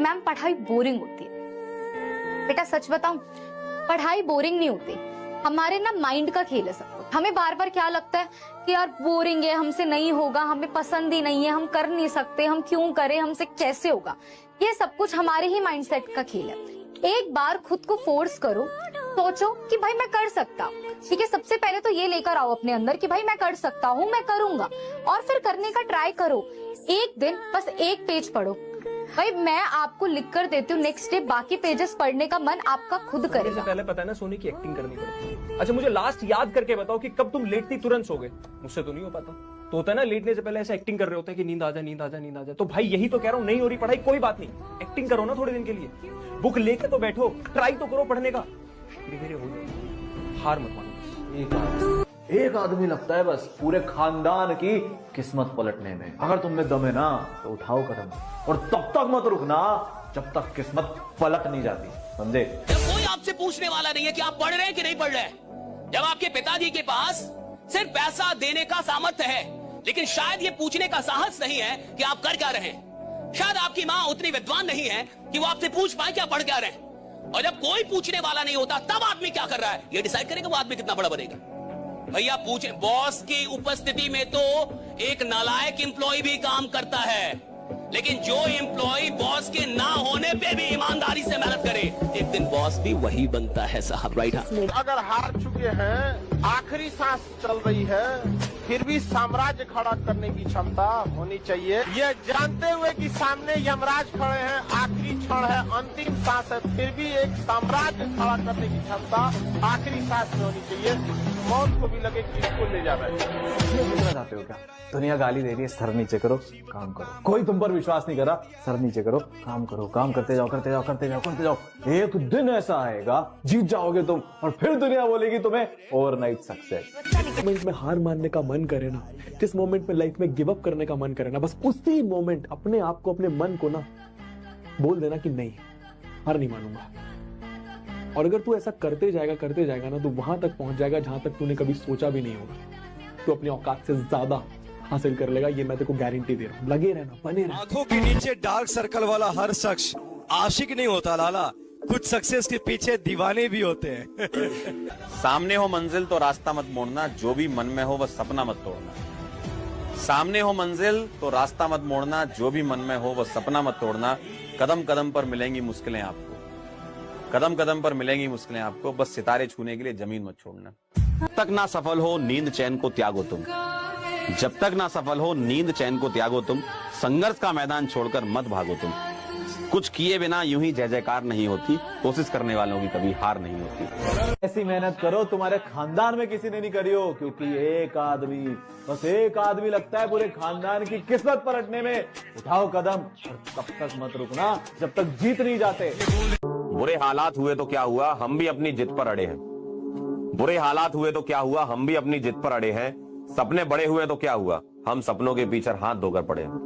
Ma'am पढ़ाई boring होती है। बेटा सच बताऊं, पढ़ाई बोरिंग नहीं होती, हमारे ना माइंड का खेल है सब कुछ। हमें बार बार क्या लगता है कि यार बोरिंग है, हमसे नहीं होगा, हमें पसंद ही नहीं है, हम कर नहीं सकते, हम क्यों करें, हमसे कैसे होगा। ये सब कुछ हमारे ही माइंडसेट का खेल है। एक बार खुद को फोर्स करो, सोचो कि भाई मैं कर सकता हूँ। ठीक है, सबसे पहले तो ये लेकर आओ अपने अंदर कि भाई मैं कर सकता हूँ, मैं करूंगा, और फिर करने का ट्राई करो। एक दिन बस एक पेज पढ़ो। भाई मैं आपको लिख कर देती हूँ, नेक्स्ट डे बाकी पेजेस पढ़ने का मन आपका खुद करेगा। पहले पता है ना सोनी की एक्टिंग करनी पड़ती है। अच्छा मुझे लास्ट याद करके बताओ कि कब तुम लेटती तुरंत सो गए? मुझसे तो नहीं हो पाता। तो होता है ना लेटने से पहले ऐसे एक्टिंग कर रहे होते हैं कि नींद आ जाए, नींद आ जाए, नींद आ जाए। तो भाई यही तो कह रहा हूँ, नहीं हो रही पढ़ाई, कोई बात नहीं, एक्टिंग करो ना थोड़े दिन के लिए। बुक लेके तो बैठो, ट्राई तो करो पढ़ने का, धीरे धीरे हो जाएगा। हार मत मानो। एक आदमी लगता है बस पूरे खानदान की किस्मत पलटने में। अगर तुम में दम है ना तो उठाओ कदम, और तब तक मत रुकना जब तक किस्मत पलट नहीं जाती, समझे? जब कोई आपसे पूछने वाला नहीं है कि आप पढ़ रहे हैं कि नहीं पढ़ रहे हैं, जब आपके पिताजी के पास सिर्फ पैसा देने का सामर्थ्य है, लेकिन शायद ये पूछने का साहस नहीं है कि आप कर क्या रहे हैं, शायद आपकी माँ उतनी विद्वान नहीं है कि वो आपसे पूछ पाए कि आप पढ़ क्या रहे हैं, और जब कोई पूछने वाला नहीं होता तब आदमी क्या कर रहा है ये डिसाइड करेगा वो आदमी कितना बड़ा बनेगा। भैया पूछे, बॉस की उपस्थिति में तो एक नालायक एम्प्लॉय भी काम करता है, लेकिन जो एम्प्लॉय बॉस के ना होने पे भी ईमानदारी से मेहनत करे, एक दिन बॉस भी वही बनता है साहब, राइट? अगर हार चुके हैं, आखिरी सांस चल रही है, फिर भी साम्राज्य खड़ा करने की क्षमता होनी चाहिए। ये जानते हुए कि सामने यमराज खड़े हैं, आखिरी क्षण है, अंतिम सांस है, फिर भी एक साम्राज्य खड़ा करने की क्षमता आखिरी सांस में होनी चाहिए। मौत को भी लगे कि इसको ले जा रहे हैं। चाहते हो क्या? दुनिया गाली दे रही है, सर नीचे करो, काम करो। कोई तुम पर विश्वास नहीं करा, सर नीचे करो, काम करो, काम करते जाओ, करते जाओ, करते जाओ, करते जाओ। एक दिन ऐसा आएगा जीत जाओगे तुम, और फिर दुनिया बोलेगी तुम्हें ओवरनाइट सक्सेस। मोमेंट में हार मानने का मन करे ना, जिस मोमेंट में लाइफ में गिव अप करने का मन करे ना, बस उसी मोमेंट अपने आप को, अपने मन को ना बोल देना कि नहीं, हार नहीं मानूंगा। और अगर तू ऐसा करते जाएगा ना, तो वहां तक पहुंच जाएगा जहां तक तूने कभी सोचा भी नहीं होगा। तू अपनी औकात से ज्यादा हासिल कर लेगा, ये मैं तेरे को गारंटी दे रहा हूं। लगे रहना, बने रहना। आंखों के नीचे डार्क सर्कल वाला हर शख्स आशिक नहीं होता लाला, कुछ सक्सेस के पीछे दीवाने भी होते हैं। सामने हो मंजिल तो रास्ता मत मोड़ना, जो भी मन में हो वह सपना मत तोड़ना। सामने हो मंजिल तो रास्ता मत मोड़ना, जो भी मन में हो वह सपना मत तोड़ना। कदम कदम पर मिलेंगी मुश्किलें आपको, कदम कदम पर मिलेंगी मुश्किलें आपको, बस सितारे छूने के लिए जमीन मत छोड़ना। जब तक ना सफल हो नींद चैन को त्यागो तुम, जब तक ना सफल हो नींद चैन को त्यागो तुम, संघर्ष का मैदान छोड़कर मत भागो तुम। कुछ किए बिना यूं ही जय जयकार नहीं होती, कोशिश करने वालों की कभी हार नहीं होती। ऐसी मेहनत करो तुम्हारे खानदान में किसी ने नहीं करी हो, क्योंकि एक आदमी, बस एक आदमी लगता है पूरे खानदान की किस्मत पलटने में। उठाओ कदम, और तब तक मत रुकना जब तक जीत नहीं जाते। बुरे हालात हुए तो क्या हुआ, हम भी अपनी जिद पर अड़े हैं। बुरे हालात हुए तो क्या हुआ, हम भी अपनी जिद पर अड़े हैं। सपने बड़े हुए तो क्या हुआ, हम सपनों के पीछे हाथ धोकर पड़े हैं।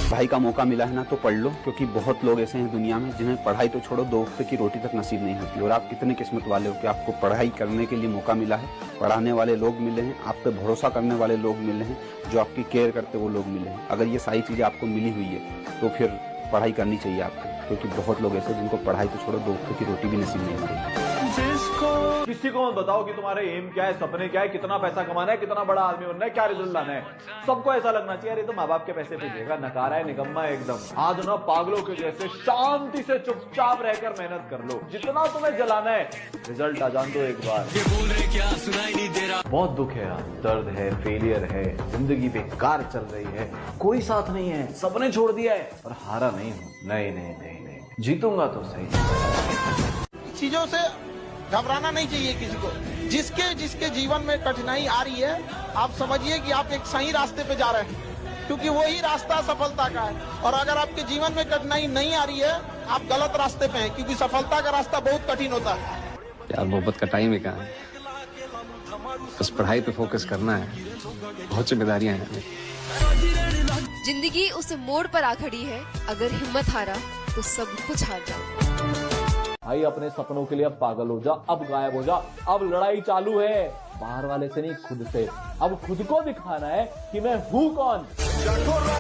पढ़ाई का मौका मिला है ना तो पढ़ लो, क्योंकि बहुत लोग ऐसे हैं दुनिया में जिन्हें पढ़ाई तो छोड़ो, दो वक्त की रोटी तक नसीब नहीं होती। और आप कितने किस्मत वाले हो कि आपको पढ़ाई करने के लिए मौका मिला है, पढ़ाने वाले लोग मिले हैं, आप पे भरोसा करने वाले लोग मिले हैं, जो आपकी केयर करते वो लोग मिले हैं। अगर ये सारी चीजें आपको मिली हुई है तो फिर पढ़ाई करनी चाहिए आपको, क्योंकि बहुत लोग ऐसे जिनको पढ़ाई तो छोड़ो, दो वक्त की रोटी भी नसीब नहीं होती। किसी को मत बताओ कि तुम्हारे एम क्या है, सपने क्या है, कितना पैसा कमाना है, कितना बड़ा आदमी बनना है, क्या रिजल्ट लाना है। सबको ऐसा लगना चाहिए अरे तो माँ बाप के पैसे पे देगा, नकारा है, निकम्मा है एकदम। आज ना पागलों के जैसे शांति से चुपचाप रहकर मेहनत कर लो, जितना तुम्हें जलाना है, रिजल्ट आ जान दो एक बार। बहुत दुख है यार, दर्द है, फेलियर है, जिंदगी बेकार चल रही है, कोई साथ नहीं है, सबने छोड़ दिया है, और हारा नहीं हूं। नहीं नहीं नहीं नहीं, जीतूंगा तो सही। चीजों से घबराना नहीं चाहिए किसी को। जिसके जिसके जीवन में कठिनाई आ रही है, आप समझिए कि आप एक सही रास्ते पे जा रहे हैं, क्योंकि वही रास्ता सफलता का है। और अगर आपके जीवन में कठिनाई नहीं आ रही है, आप गलत रास्ते पे हैं, क्योंकि सफलता का रास्ता बहुत कठिन होता है। यार मोहब्बत का टाइम ही कहाँ है, बस पढ़ाई पे फोकस करना है, बहुत जिम्मेदारियां हैं। जिंदगी उस मोड़ पर आ खड़ी है, अगर हिम्मत हारा तो सब कुछ हार जाओ। भाई अपने सपनों के लिए अब पागल हो जा, अब गायब हो जा, अब लड़ाई चालू है, बाहर वाले से नहीं खुद से। अब खुद को दिखाना है कि मैं हूँ कौन।